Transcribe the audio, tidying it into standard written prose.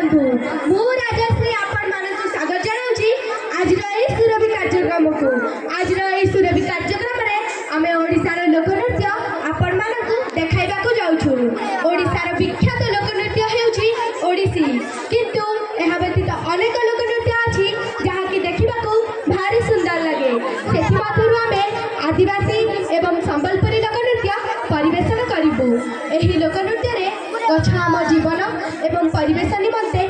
बंधु मु राजश्री आपण मानक स्वागत जनाऊची आज सुरभि कार्यक्रम को आज सुरभि कार्यक्रम रे आमे ओडिसार लोकनृत्य आपण मानक देखाइबा को जाउछु। ओडिसार विख्यात लोकनृत्य हेउची ओडिसी किंतु एहा व्यतीत अनेक लोकनृत्य अछि जहा कि देखिबा को भारी सुंदर लगे। सेथि मधुर आमे आदिवासी एवं संबलपुरी लोकनृत्य परिवेशन करिबु। एही लोकनृत्य रे गछ आम जीवन एवं परिवेश निमंते